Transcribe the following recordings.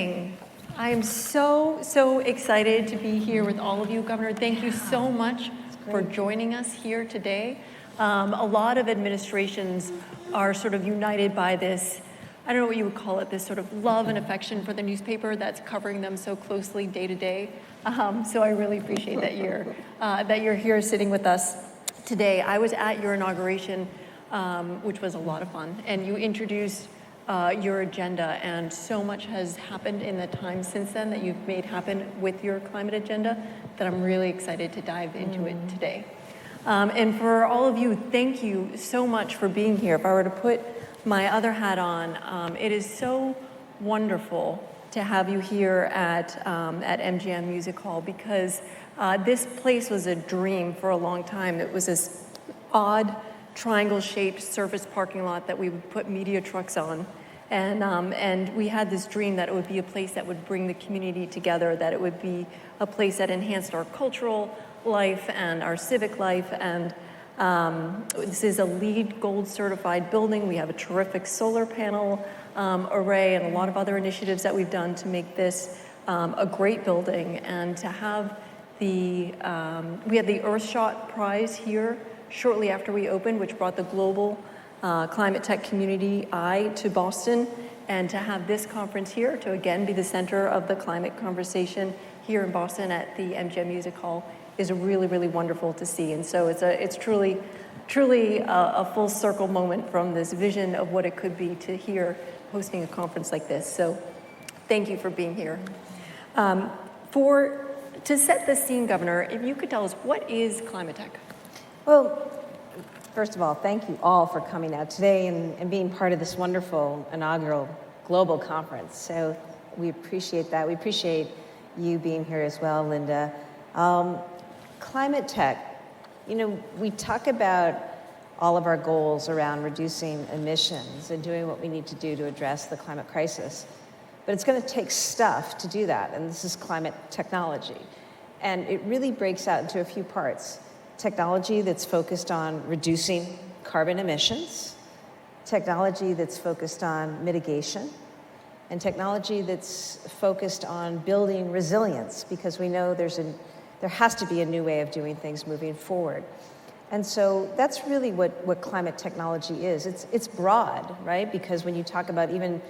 morning. I am so excited to be here with all of you, Governor. Thank you so much for joining us here today. A lot of administrations are sort of united by this, I don't know what you would call it, this sort of love and affection for the newspaper that's covering them so closely day to day. So I really appreciate that you're here sitting with us today. I was at your inauguration, which was a lot of fun, and you introduced your agenda, and so much has happened in the time since then that you've made happen with your climate agenda that I'm really excited to dive into it today. And for all of you, thank you so much for being here. If I were to put my other hat on, it is so wonderful to have you here at MGM Music Hall, because this place was a dream for a long time. It was this odd triangle-shaped surface parking lot that we would put media trucks on. And we had this dream that it would be a place that would bring the community together, that it would be a place that enhanced our cultural life and our civic life. And this is a LEED Gold certified building. We have a terrific solar panel array and a lot of other initiatives that we've done to make this a great building. And to have we had the Earthshot Prize here shortly after we opened, which brought the global ClimaTech community eye to Boston, and to have this conference here to again be the center of the climate conversation here in Boston at the MGM Music Hall is really, really wonderful to see. And so it's truly a full circle moment from this vision of what it could be to here hosting a conference like this. So thank you for being here. To set the scene, Governor, if you could tell us, what is ClimaTech? Well, first of all, thank you all for coming out today and being part of this wonderful inaugural global conference. So we appreciate that. We appreciate you being here as well, Linda. ClimaTech, we talk about all of our goals around reducing emissions and doing what we need to do to address the climate crisis. But it's going to take stuff to do that, and this is climate technology. And it really breaks out into a few parts. Technology that's focused on reducing carbon emissions, technology that's focused on mitigation, and technology that's focused on building resilience, because we know there has to be a new way of doing things moving forward. And so that's really what climate technology is. It's broad, right? Because when you talk about even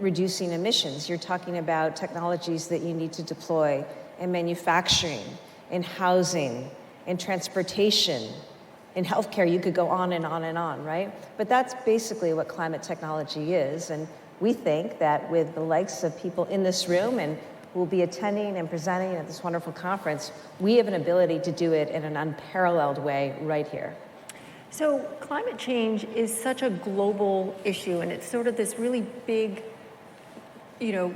reducing emissions, you're talking about technologies that you need to deploy in manufacturing, in housing, in transportation, in healthcare. You could go on and on and on, right? But that's basically what climate technology is. And we think that with the likes of people in this room and who will be attending and presenting at this wonderful conference, we have an ability to do it in an unparalleled way right here. So climate change is such a global issue, and it's sort of this really big,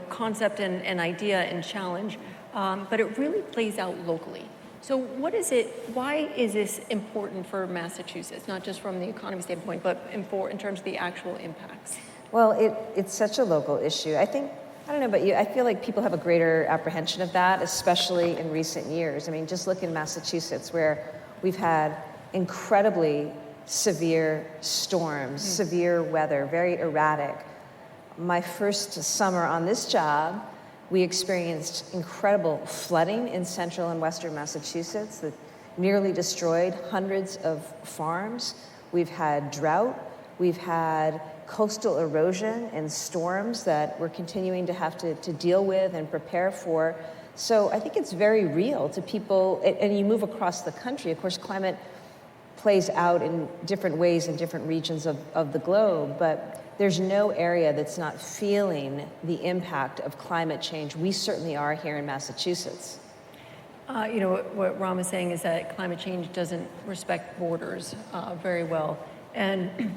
concept and idea and challenge, but it really plays out locally. So why is this important for Massachusetts, not just from the economy standpoint, but in terms of the actual impacts? Well, it's such a local issue. I don't know about you, I feel like people have a greater apprehension of that, especially in recent years. I mean, just look in Massachusetts, where we've had incredibly severe storms, severe weather, very erratic. My first summer on this job, we experienced incredible flooding in central and western Massachusetts that nearly destroyed hundreds of farms. We've had drought. We've had coastal erosion and storms that we're continuing to have to deal with and prepare for. So I think it's very real to people, and you move across the country. Of course, climate plays out in different ways in different regions of the globe, but there's no area that's not feeling the impact of climate change. We certainly are here in Massachusetts. What Ram is saying is that climate change doesn't respect borders very well. And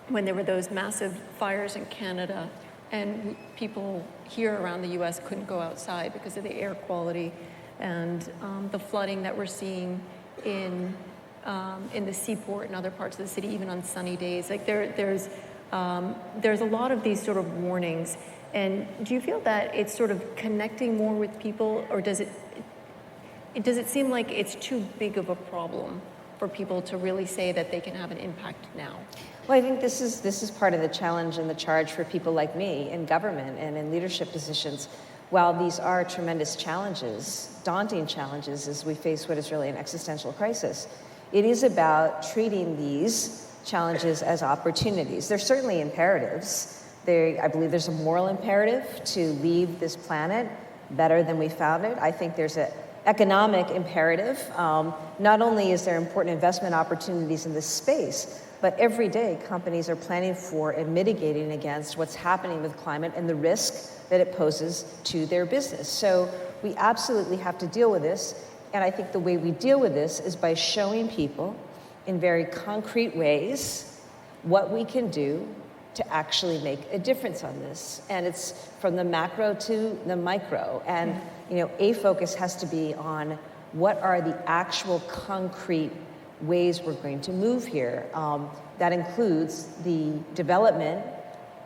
when there were those massive fires in Canada, and people here around the US couldn't go outside because of the air quality, and the flooding that we're seeing in the seaport and other parts of the city, even on sunny days, like there's a lot of these sort of warnings. And do you feel that it's sort of connecting more with people, or does it seem like it's too big of a problem for people to really say that they can have an impact now? Well, I think this is part of the challenge and the charge for people like me in government and in leadership positions. While these are tremendous challenges, daunting challenges as we face what is really an existential crisis, it is about treating these challenges as opportunities. They're certainly imperatives. I believe there's a moral imperative to leave this planet better than we found it. I think there's an economic imperative. Not only is there important investment opportunities in this space, but every day companies are planning for and mitigating against what's happening with climate and the risk that it poses to their business. So we absolutely have to deal with this. And I think the way we deal with this is by showing people in very concrete ways what we can do to actually make a difference on this. And it's from the macro to the micro. And a focus has to be on what are the actual concrete ways we're going to move here. That includes the development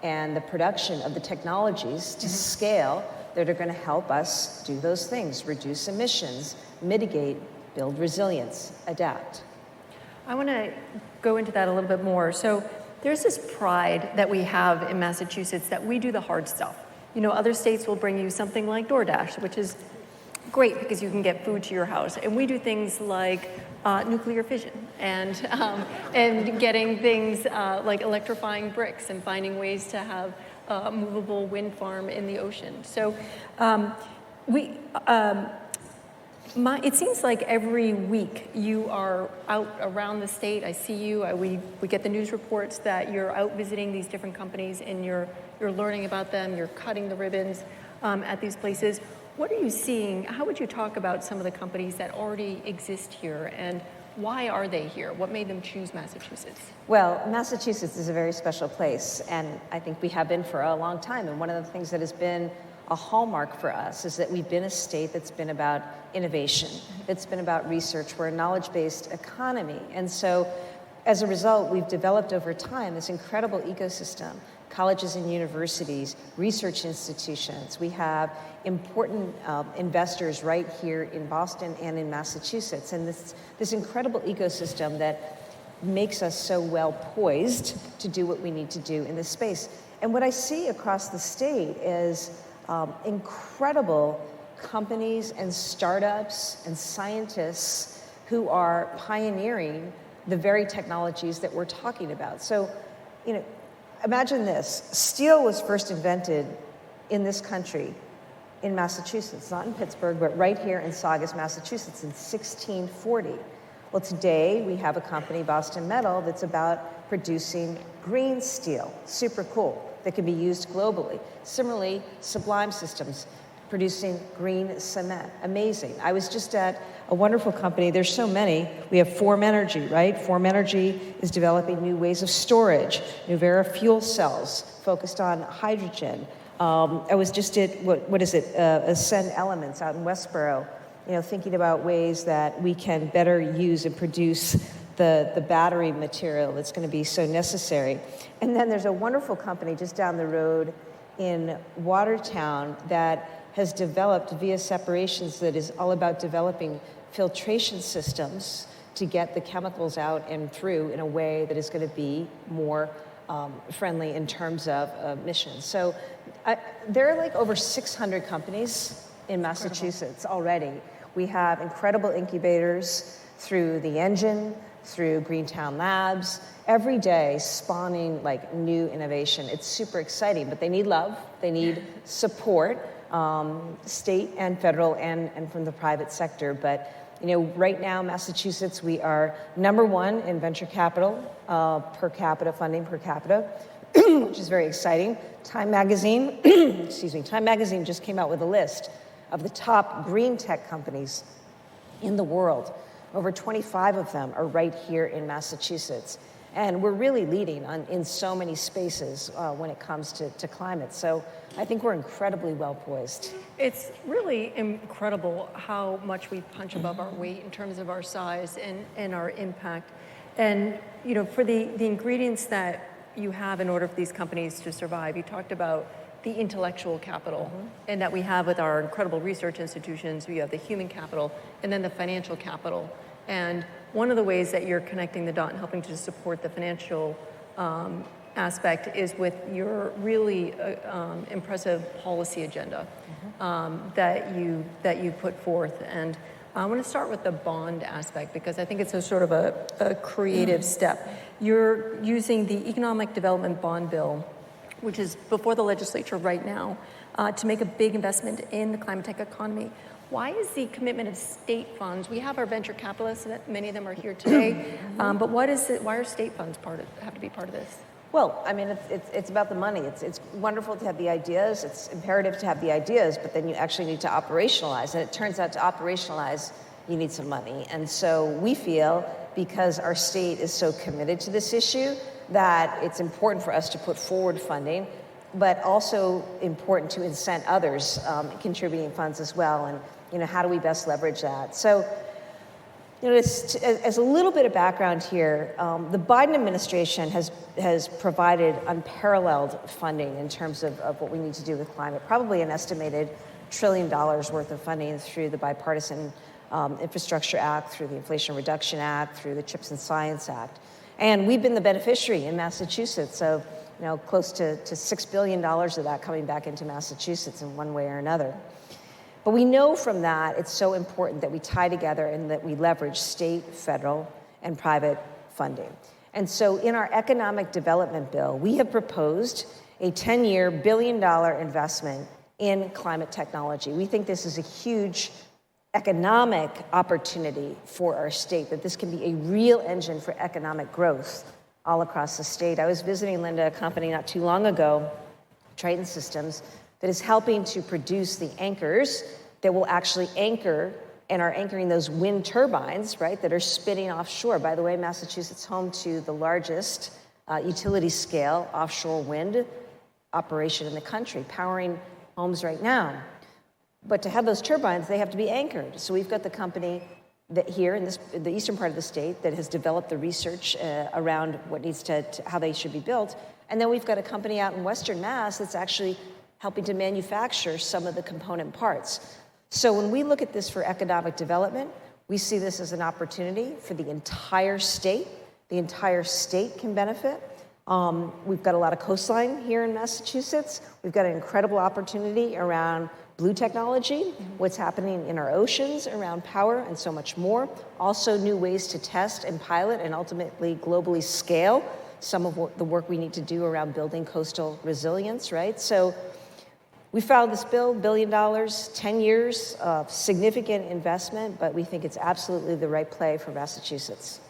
and the production of the technologies to scale that are going to help us do those things, reduce emissions, mitigate, build resilience, adapt. I want to go into that a little bit more. So there's this pride that we have in Massachusetts that we do the hard stuff. Other states will bring you something like DoorDash, which is great because you can get food to your house. And we do things like nuclear fission and getting things like electrifying bricks and finding ways to have a movable wind farm in the ocean. So it seems like every week you are out around the state. I see you. We get the news reports that you're out visiting these different companies and you're learning about them. You're cutting the ribbons at these places. What are you seeing? How would you talk about some of the companies that already exist here, and why are they here? What made them choose Massachusetts? Well, Massachusetts is a very special place, and I think we have been for a long time. And one of the things that has been a hallmark for us is that we've been a state that's been about innovation, that's been about research. We're a knowledge-based economy. And so as a result, we've developed over time this incredible ecosystem, colleges and universities, research institutions. We have important investors right here in Boston and in Massachusetts. And this incredible ecosystem that makes us so well poised to do what we need to do in this space. And what I see across the state is incredible companies and startups and scientists who are pioneering the very technologies that we're talking about. So, imagine this. Steel was first invented in this country, in Massachusetts, not in Pittsburgh, but right here in Saugus, Massachusetts in 1640. Well, today we have a company, Boston Metal, that's about producing green steel. Super cool. That can be used globally. Similarly, Sublime Systems, producing green cement. Amazing. I was just at a wonderful company. There's so many. We have Form Energy, right? Form Energy is developing new ways of storage. Nuvera fuel cells focused on hydrogen. I was just at, Ascend Elements out in Westboro, thinking about ways that we can better use and produce the battery material that's going to be so necessary. And then there's a wonderful company just down the road in Watertown that has developed via separations that is all about developing filtration systems to get the chemicals out and through in a way that is going to be more friendly in terms of emissions. So there are like over 600 companies in Massachusetts already. We have incredible incubators through the Engine, through Greentown Labs, every day spawning like new innovation. It's super exciting, but they need love, they need support, state and federal and from the private sector. But right now, Massachusetts, we are #1 in venture capital per capita funding per capita, which is very exciting. Time Magazine, Time Magazine just came out with a list of the top green tech companies in the world. Over 25 of them are right here in Massachusetts. And we're really leading in so many spaces when it comes to climate. So I think we're incredibly well poised. It's really incredible how much we punch above our weight in terms of our size and our impact. And for the ingredients that you have in order for these companies to survive, you talked about the intellectual capital and that we have with our incredible research institutions. We have the human capital and then the financial capital. And one of the ways that you're connecting the dot and helping to support the financial aspect is with your really impressive policy agenda that you put forth. And I want to start with the bond aspect because I think it's a sort of a creative step. You're using the Economic Development Bond Bill, which is before the legislature right now, to make a big investment in the ClimaTech economy. Why is the commitment of state funds? We have our venture capitalists, many of them are here today, but why are state funds have to be part of this? Well, I mean, it's about the money. It's wonderful to have the ideas. It's imperative to have the ideas, but then you actually need to operationalize. And it turns out to operationalize, you need some money. And so we feel, because our state is so committed to this issue, that it's important for us to put forward funding, but also important to incent others contributing funds as well. And how do we best leverage that? So, as a little bit of background here, the Biden administration has provided unparalleled funding in terms of what we need to do with climate, probably an estimated $1 trillion worth of funding through the Bipartisan Infrastructure Act, through the Inflation Reduction Act, through the CHIPS and Science Act. And we've been the beneficiary in Massachusetts of close to $6 billion of that coming back into Massachusetts in one way or another. But we know from that it's so important that we tie together and that we leverage state, federal, and private funding. And so in our economic development bill, we have proposed a 10-year billion-dollar investment in climate technology. We think this is a huge economic opportunity for our state, that this can be a real engine for economic growth all across the state. I was visiting, Linda, a company not too long ago, Triton Systems, that is helping to produce the anchors that will actually anchor and are anchoring those wind turbines, right, that are spinning offshore. By the way, Massachusetts is home to the largest utility scale offshore wind operation in the country, powering homes right now. But to have those turbines, they have to be anchored. So we've got the company that here in the eastern part of the state that has developed the research around what needs how they should be built. And then we've got a company out in Western Mass that's actually helping to manufacture some of the component parts. So when we look at this for economic development, we see this as an opportunity for the entire state. The entire state can benefit. We've got a lot of coastline here in Massachusetts. We've got an incredible opportunity around blue technology, what's happening in our oceans around power and so much more. Also new ways to test and pilot and ultimately globally scale some of the work we need to do around building coastal resilience, right? So we filed this bill, $1 billion, 10 years of significant investment, but we think it's absolutely the right play for Massachusetts.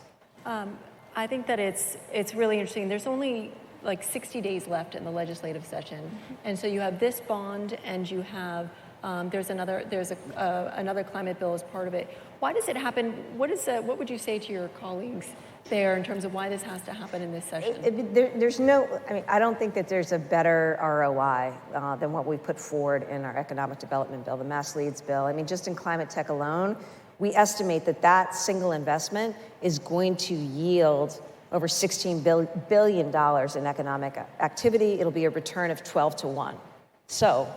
I think that it's really interesting. There's only like 60 days left in the legislative session, and so you have this bond, and you have there's another climate bill as part of it. Why does it happen? What would you say to your colleagues there in terms of why this has to happen in this session? I don't think that there's a better ROI than what we put forward in our economic development bill, the Mass Leads bill. I mean, just in climate tech alone, we estimate that single investment is going to yield over $16 billion in economic activity. It'll be a return of 12 to 1. So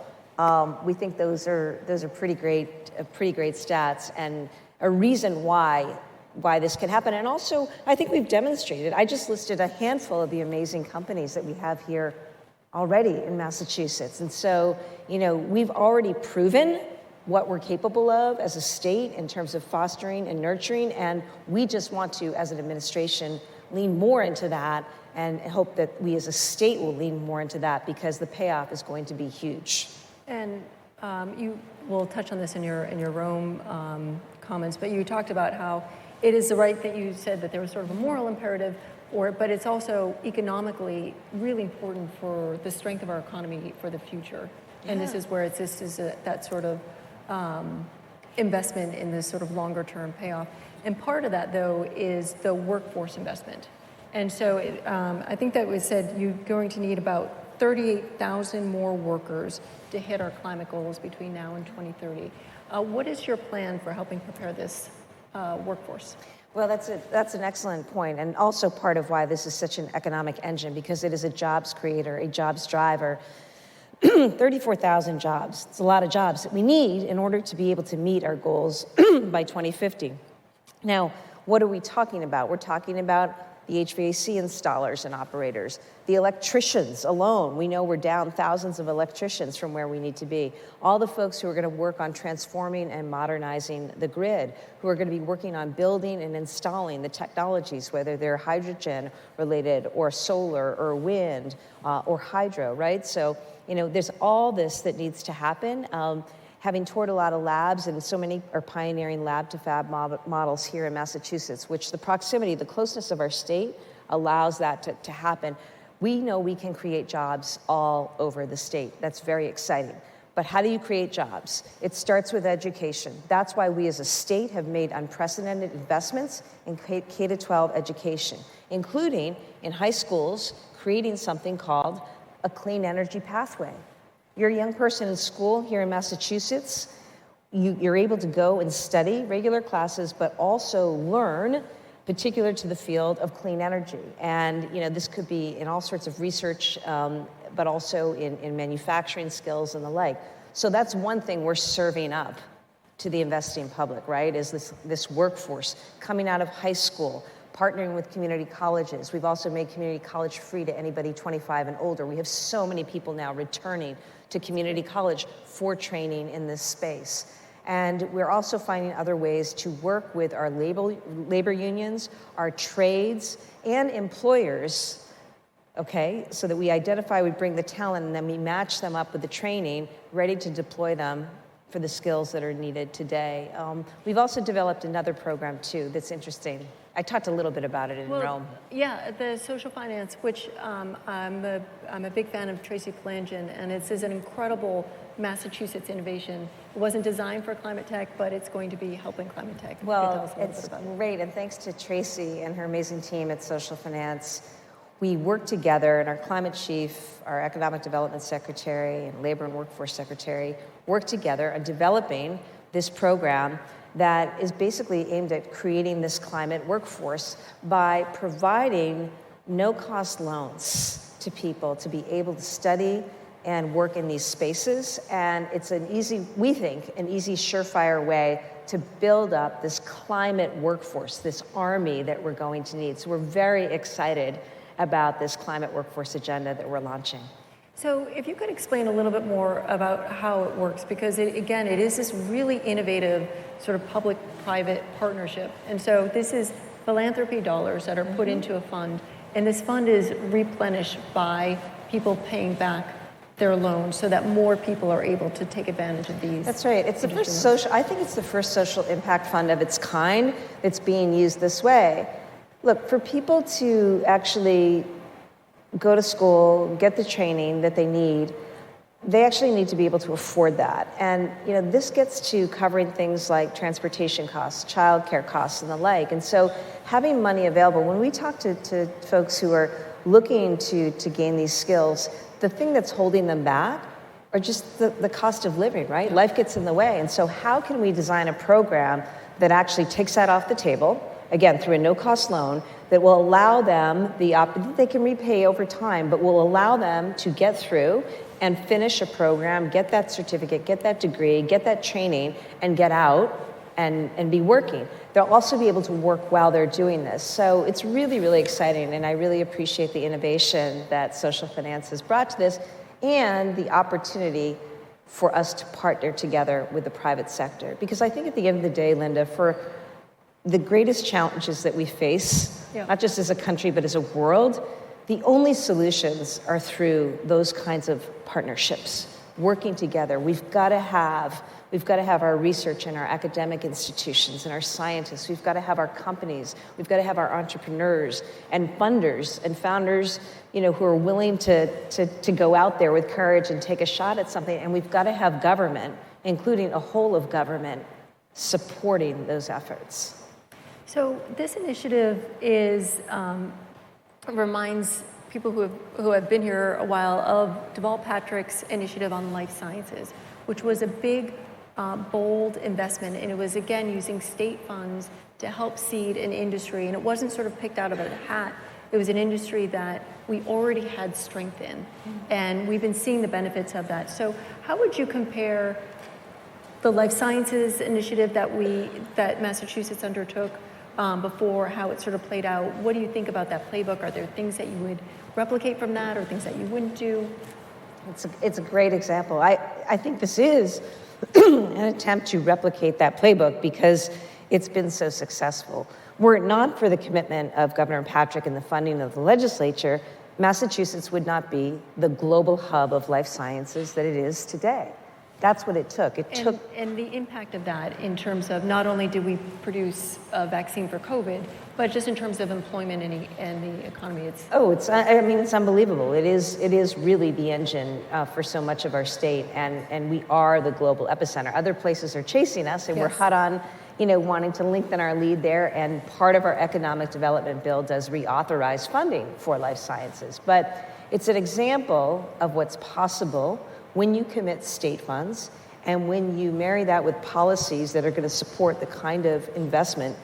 we think those are pretty great stats and a reason why this can happen. And also, I think we've demonstrated. I just listed a handful of the amazing companies that we have here already in Massachusetts. And so, we've already proven what we're capable of as a state in terms of fostering and nurturing. And we just want to, as an administration, lean more into that and hope that we as a state will lean more into that because the payoff is going to be huge. And you will touch on this in your Rome comments, but you talked about how it is the right that you said that there was sort of a moral imperative, but it's also economically really important for the strength of our economy for the future. Yeah. And this is where that sort of investment in this sort of longer term payoff. And part of that, though, is the workforce investment. And so I think that we said you're going to need about 38,000 more workers to hit our climate goals between now and 2030. What is your plan for helping prepare this workforce? Well, that's an excellent point, and also part of why this is such an economic engine, because it is a jobs creator, a jobs driver. 34,000 jobs. It's a lot of jobs that we need in order to be able to meet our goals by 2050. Now, what are we talking about? We're talking about the HVAC installers and operators, the electricians alone. We know we're down thousands of electricians from where we need to be. All the folks who are going to work on transforming and modernizing the grid, who are going to be working on building and installing the technologies, whether they're hydrogen related or solar or wind or hydro, right? So, there's all this that needs to happen. Having toured a lot of labs, and so many are pioneering lab to fab models here in Massachusetts, which the proximity, the closeness of our state allows that to happen. We know we can create jobs all over the state. That's very exciting. But how do you create jobs? It starts with education. That's why we as a state have made unprecedented investments in K-12 education, including in high schools, creating something called a clean energy pathway. You're a young person in school here in Massachusetts, you're able to go and study regular classes, but also learn particular to the field of clean energy. And this could be in all sorts of research, but also in manufacturing skills and the like. So that's one thing we're serving up to the investing public, right, is this workforce coming out of high school, partnering with community colleges. We've also made community college free to anybody 25 and older. We have so many people now returning to community college for training in this space. And we're also finding other ways to work with our labor unions, our trades, and employers, okay, so that we identify, we bring the talent, and then we match them up with the training, ready to deploy them for the skills that are needed today. We've also developed another program, too, that's interesting. I talked a little bit about it in Rome. Yeah, the social finance, which I'm a big fan of Tracy Palangin, and it's an incredible Massachusetts innovation. It wasn't designed for ClimaTech, but it's going to be helping ClimaTech. Well, it's great, and thanks to Tracy and her amazing team at Social Finance, we work together, and our climate chief, our economic development secretary, and labor and workforce secretary work together on developing this program that is basically aimed at creating this climate workforce by providing no-cost loans to people to be able to study and work in these spaces. And it's we think, an easy, surefire way to build up this climate workforce, this army that we're going to need. So we're very excited about this climate workforce agenda that we're launching. So if you could explain a little bit more about how it works, because it is this really innovative sort of public-private partnership. And so this is philanthropy dollars that are put into a fund, and this fund is replenished by people paying back their loans so that more people are able to take advantage of these. That's right. It's the first I think it's the first social impact fund of its kind that's being used this way. Look, for people to actually go to school, get the training that they need, they actually need to be able to afford that. And this gets to covering things like transportation costs, childcare costs, and the like. And so having money available, when we talk to folks who are looking to gain these skills, the thing that's holding them back are just the cost of living, right? Life gets in the way. And so how can we design a program that actually takes that off the table, again, through a no-cost loan, that will allow them they can repay over time, but will allow them to get through and finish a program, get that certificate, get that degree, get that training, and get out and be working. They'll also be able to work while they're doing this. So it's really, really exciting, and I really appreciate the innovation that social finance has brought to this and the opportunity for us to partner together with the private sector. Because I think at the end of the day, Linda, for the greatest challenges that we face, not just as a country, but as a world, the only solutions are through those kinds of partnerships, working together. We've got to have our research and our academic institutions and our scientists. We've got to have our companies. We've got to have our entrepreneurs and funders and founders, who are willing to go out there with courage and take a shot at something. And we've got to have government, including a whole of government, supporting those efforts. So this initiative reminds people who have been here a while of Deval Patrick's initiative on life sciences, which was a big, bold investment, and it was, again, using state funds to help seed an industry, and it wasn't sort of picked out of a hat. It was an industry that we already had strength in, and we've been seeing the benefits of that. So how would you compare the life sciences initiative that Massachusetts undertook before, how it sort of played out. What do you think about that playbook? Are there things that you would replicate from that, or things that you wouldn't do? It's a great example. I think this is an attempt to replicate that playbook because it's been so successful. Were it not for the commitment of Governor Patrick and the funding of the legislature, Massachusetts would not be the global hub of life sciences that it is today. That's what it took. And the impact of that in terms of not only did we produce a vaccine for COVID, but just in terms of employment and the economy. It's unbelievable. It is really the engine for so much of our state, and we are the global epicenter. Other places are chasing us, and we're hot on, wanting to lengthen our lead there. And part of our economic development bill does reauthorize funding for life sciences. But it's an example of what's possible when you commit state funds and when you marry that with policies that are going to support the kind of investment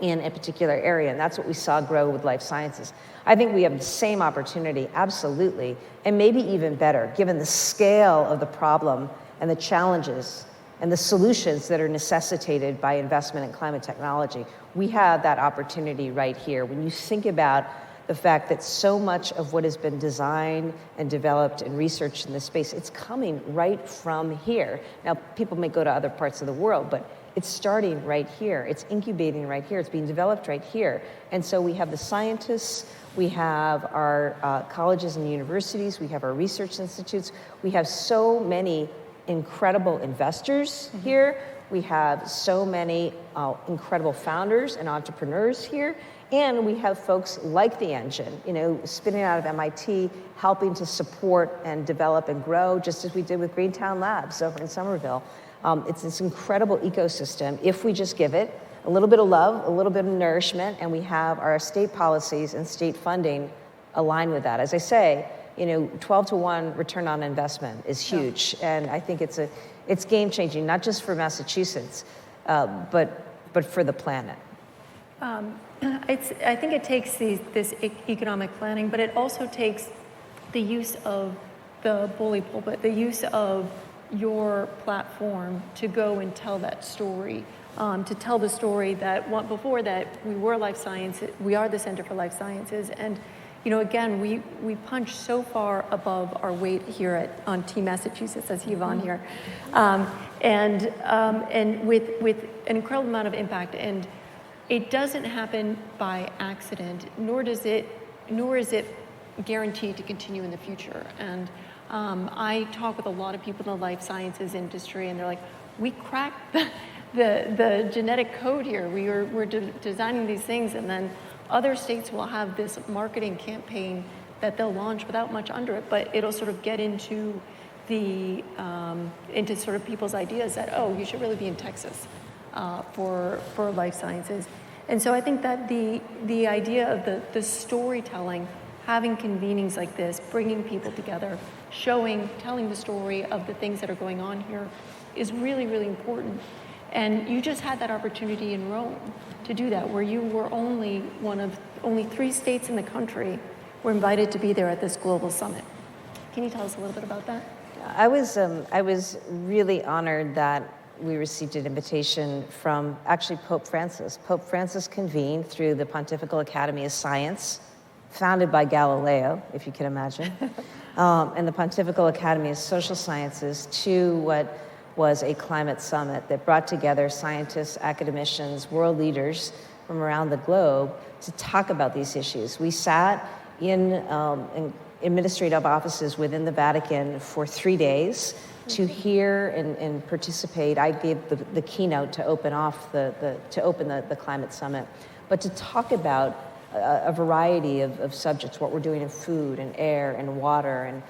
in a particular area. And that's what we saw grow with life sciences. I think we have the same opportunity, absolutely, and maybe even better, given the scale of the problem and the challenges and the solutions that are necessitated by investment in climate technology. We have that opportunity right here. When you think about the fact that so much of what has been designed and developed and researched in this space, it's coming right from here. Now, people may go to other parts of the world, but it's starting right here. It's incubating right here. It's being developed right here. And so we have the scientists, we have our colleges and universities, we have our research institutes, we have so many incredible investors here, we have so many incredible founders and entrepreneurs here, and we have folks like the engine, spinning out of MIT, helping to support and develop and grow, just as we did with Greentown Labs over in Somerville. It's this incredible ecosystem if we just give it a little bit of love, a little bit of nourishment, and we have our state policies and state funding align with that. As I say, 12-to-1 return on investment is huge, and I think it's game-changing, not just for Massachusetts, but for the planet. I think it takes this economic planning, but it also takes the use of the bully pulpit, the use of your platform to go and tell that story, to tell the story that before that we were life science, we are the Center for Life Sciences, and again we punch so far above our weight here on Team Massachusetts, as Yvonne here, and with an incredible amount of impact. And it doesn't happen by accident, nor is it guaranteed to continue in the future. And I talk with a lot of people in the life sciences industry, and they're like, we cracked the genetic code here. We're designing these things, and then other states will have this marketing campaign that they'll launch without much under it, but it'll sort of get into into sort of people's ideas that, oh, you should really be in Texas for life sciences. And so I think that the idea of the storytelling, having convenings like this, bringing people together, telling the story of the things that are going on here is really, really important. And you just had that opportunity in Rome to do that, where you were only 3 states in the country were invited to be there at this global summit. Can you tell us a little bit about that? I was really honored that we received an invitation from actually Pope Francis. Pope Francis convened through the Pontifical Academy of Science, founded by Galileo, if you can imagine, and the Pontifical Academy of Social Sciences to what was a climate summit that brought together scientists, academicians, world leaders from around the globe to talk about these issues. We sat in administrative offices within the Vatican for 3 days to hear and participate. I gave the keynote to open the climate summit, but to talk about a variety of subjects, what we're doing in food and air and water, and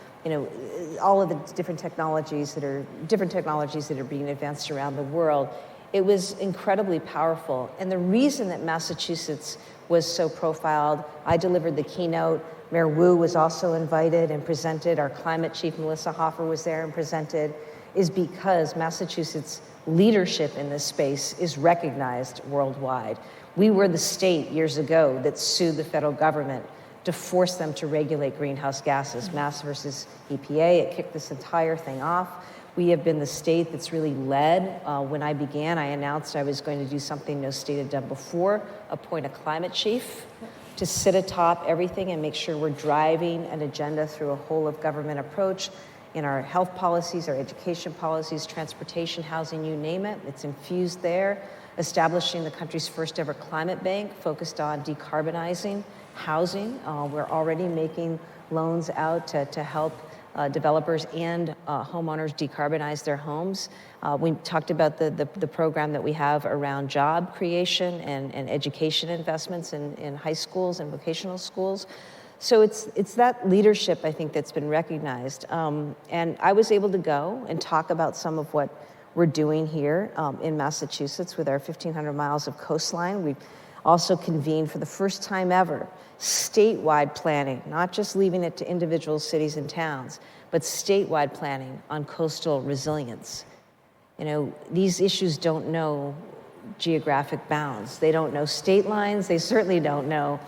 all of the different technologies that are being advanced around the world. It was incredibly powerful, and the reason that Massachusetts was so profiled, I delivered the keynote. Mayor Wu was also invited and presented. Our climate chief, Melissa Hoffer, was there and presented, is because Massachusetts' leadership in this space is recognized worldwide. We were the state years ago that sued the federal government to force them to regulate greenhouse gases, Mass versus EPA. It kicked this entire thing off. We have been the state that's really led. When I began, I announced I was going to do something no state had done before, appoint a climate chief to sit atop everything and make sure we're driving an agenda through a whole of government approach in our health policies, our education policies, transportation, housing, you name it. It's infused there. Establishing the country's first ever climate bank focused on decarbonizing housing. We're already making loans out to help developers and homeowners decarbonize their homes. We talked about the program that we have around job creation and education investments in high schools and vocational schools. So it's that leadership, I think, that's been recognized. And I was able to go and talk about some of what we're doing here in Massachusetts with our 1,500 miles of coastline. We've also convened for the first time ever statewide planning, not just leaving it to individual cities and towns, but statewide planning on coastal resilience. You know, these issues don't know geographic bounds. They don't know state lines. They certainly don't know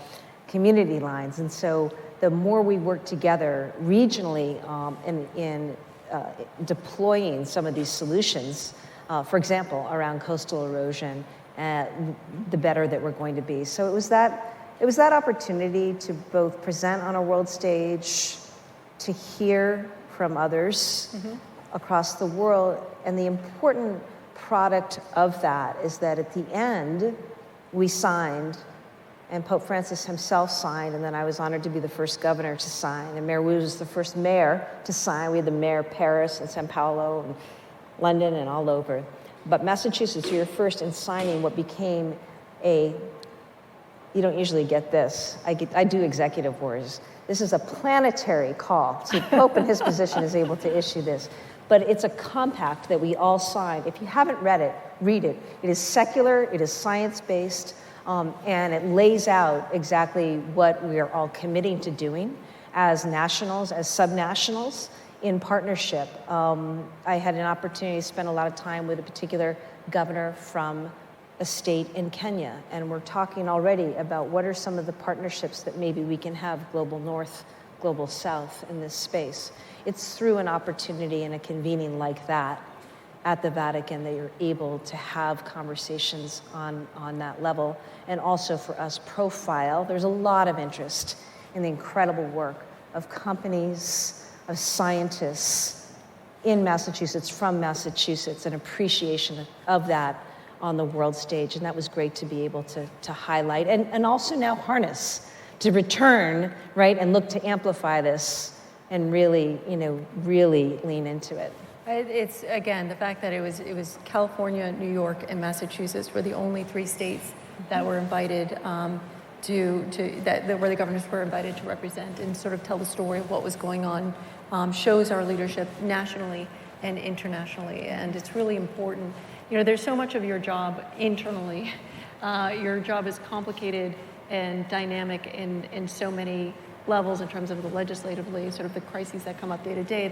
community lines. And so the more we work together regionally in deploying some of these solutions, for example, around coastal erosion, the better that we're going to be. So it was that opportunity to both present on a world stage, to hear from others across the world, and the important product of that is that at the end, we signed, and Pope Francis himself signed, and then I was honored to be the first governor to sign, and Mayor Wu was the first mayor to sign. We had the mayor of Paris and Sao Paulo and London and all over. But Massachusetts, we were first in signing what became you don't usually get this. I do executive orders. This is a planetary call. So Pope in his position is able to issue this. But it's a compact that we all signed. If you haven't read it, read it. It is secular, it is science-based, and it lays out exactly what we are all committing to doing as nationals, as subnationals, in partnership. I had an opportunity to spend a lot of time with a particular governor from a state in Kenya, and we're talking already about what are some of the partnerships that maybe we can have global north, global south in this space. It's through an opportunity and a convening like that at the Vatican that you're able to have conversations on that level, and also for us profile. There's a lot of interest in the incredible work of companies, of scientists in Massachusetts, from Massachusetts, an appreciation of that on the world stage, and that was great to be able to highlight and also now harness, to return, right, and look to amplify this and really, really lean into it. It's, again, the fact that it was California, New York, and Massachusetts were the only three states that were invited where the governors were invited to represent and sort of tell the story of what was going on, shows our leadership nationally and internationally, and it's really important. There's so much of your job internally. Your job is complicated and dynamic in so many levels in terms of the legislatively, sort of the crises that come up day to day,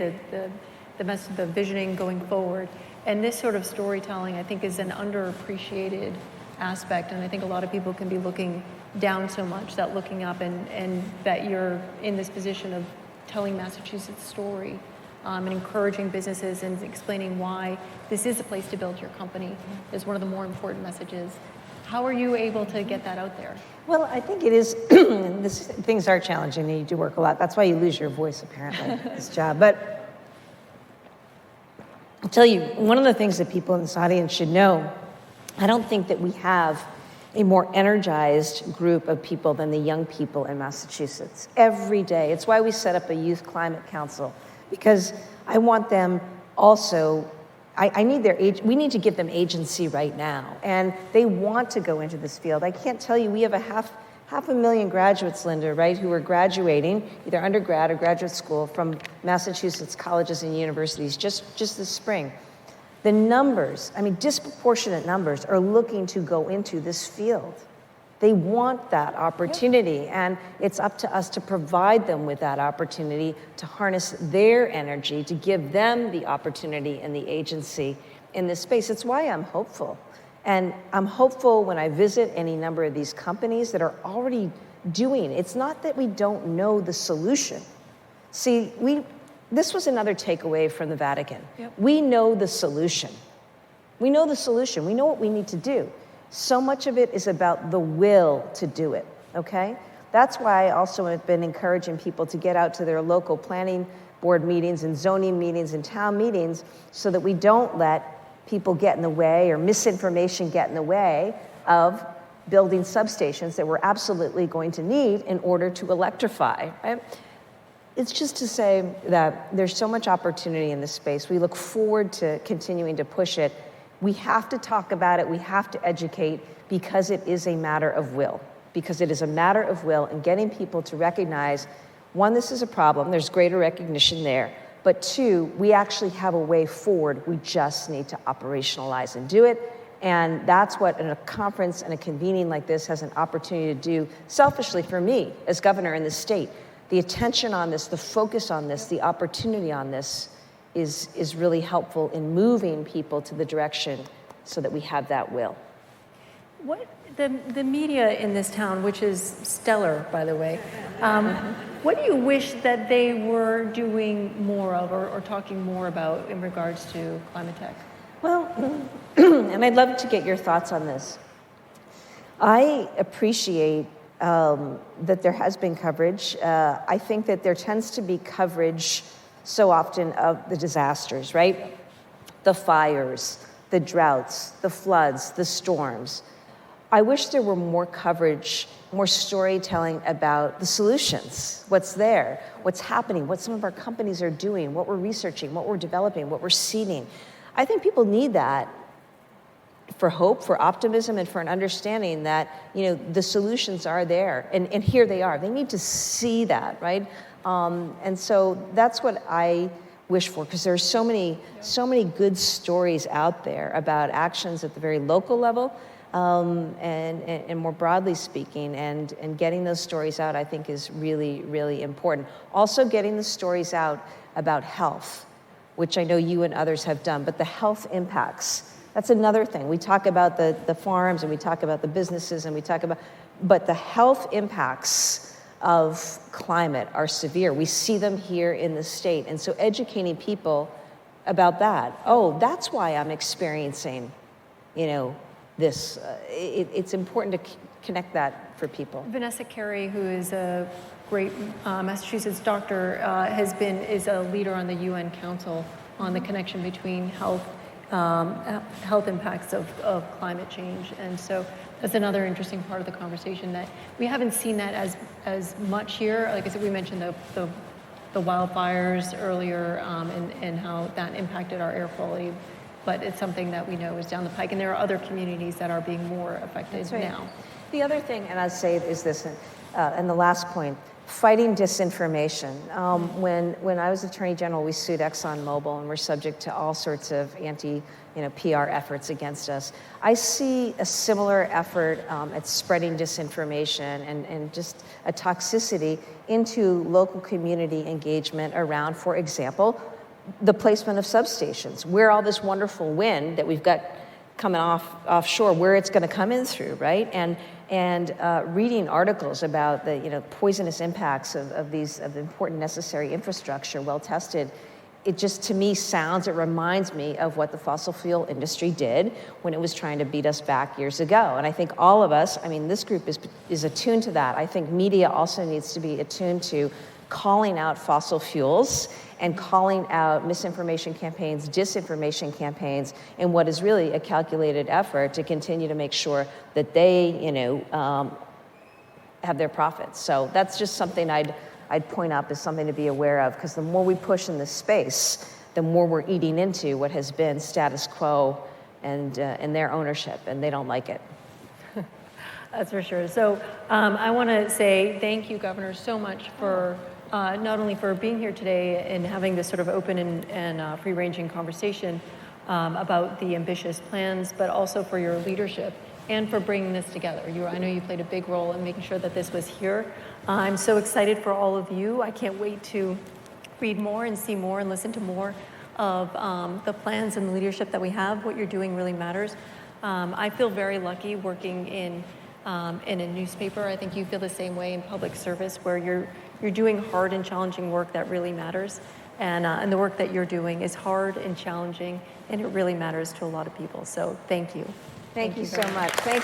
the visioning going forward. And this sort of storytelling, I think, is an underappreciated aspect. And I think a lot of people can be looking down so much, that looking up and that you're in this position of telling Massachusetts' story and encouraging businesses and explaining why this is a place to build your company is one of the more important messages. How are you able to get that out there? Well, I think it is, things are challenging and you do work a lot. That's why you lose your voice, apparently, this job. But I'll tell you, one of the things that people in this audience should know, I don't think that we have a more energized group of people than the young people in Massachusetts. Every day. It's why we set up a youth climate council, because I want them also, I need their age. We need to give them agency right now, and they want to go into this field. I can't tell you, we have a half a million graduates, Linda, right, who are graduating either undergrad or graduate school from Massachusetts colleges and universities just this spring. The numbers, disproportionate numbers, are looking to go into this field. They want that opportunity, and it's up to us to provide them with that opportunity, to harness their energy, to give them the opportunity and the agency in this space. It's why I'm hopeful. And I'm hopeful when I visit any number of these companies that are already doing. It's not that we don't know the solution. See, this was another takeaway from the Vatican. Yep. We know the solution. We know the solution. We know what we need to do. So much of it is about the will to do it, okay? That's why I also have been encouraging people to get out to their local planning board meetings and zoning meetings and town meetings so that we don't let people get in the way or misinformation get in the way of building substations that we're absolutely going to need in order to electrify, right? It's just to say that there's so much opportunity in this space. We look forward to continuing to push it. We have to talk about it. We have to educate because it is a matter of will. Because it is a matter of will and getting people to recognize, one, this is a problem. There's greater recognition there. But two, we actually have a way forward. We just need to operationalize and do it. And that's what a conference and a convening like this has an opportunity to do, selfishly for me as governor in the state. The attention on this, the focus on this, the opportunity on this is really helpful in moving people to the direction so that we have that will. What the media in this town, which is stellar, by the way, what do you wish that they were doing more of or talking more about in regards to ClimaTech? Well, and I'd love to get your thoughts on this. I appreciate that there has been coverage. I think that there tends to be coverage so often of the disasters, right? The fires, the droughts, the floods, the storms. I wish there were more coverage, more storytelling about the solutions, what's there, what's happening, what some of our companies are doing, what we're researching, what we're developing, what we're seeding. I think people need that for hope, for optimism, and for an understanding that, the solutions are there, and here they are. They need to see that, right? And so that's what I wish for, because there's so many good stories out there about actions at the very local level, and more broadly speaking, and getting those stories out, I think, is really, really important. Also getting the stories out about health, which I know you and others have done, but the health impacts, that's another thing. We talk about the farms, and we talk about the businesses, and but the health impacts of climate are severe. We see them here in the state, and so educating people about that. Oh, that's why I'm experiencing, this. It's important to connect that for people. Vanessa Carey, who is a great Massachusetts doctor, is a leader on the UN Council on the connection between health impacts of climate change, and so that's another interesting part of the conversation that we haven't seen that as much here. Like I said, we mentioned the wildfires earlier, and how that impacted our air quality. But it's something that we know is down the pike, and there are other communities that are being more affected now. The other thing, and I'd say, is this, and the last point, fighting disinformation. When I was Attorney General, we sued ExxonMobil, and we're subject to all sorts of PR efforts against us. I see a similar effort at spreading disinformation and just a toxicity into local community engagement around, for example, the placement of substations, where all this wonderful wind that we've got coming offshore, where it's going to come in through, right? And reading articles about the poisonous impacts of the important necessary infrastructure, well tested. It just, to me, it reminds me of what the fossil fuel industry did when it was trying to beat us back years ago. And I think all of us, this group is attuned to that. I think media also needs to be attuned to calling out fossil fuels and calling out misinformation campaigns, disinformation campaigns, in what is really a calculated effort to continue to make sure that they, have their profits. So that's just something I'd point up as something to be aware of, because the more we push in this space, the more we're eating into what has been status quo and their ownership, and they don't like it. That's for sure. So I want to say thank you, Governor, so much for not only for being here today and having this sort of open and free-ranging conversation about the ambitious plans, but also for your leadership and for bringing this together. I know you played a big role in making sure that this was here. I'm so excited for all of you. I can't wait to read more and see more and listen to more of the plans and the leadership that we have. What you're doing really matters. I feel very lucky working in a newspaper. I think you feel the same way in public service, where you're doing hard and challenging work that really matters. And the work that you're doing is hard and challenging, and it really matters to a lot of people. So thank you. Thank you so very much. Thank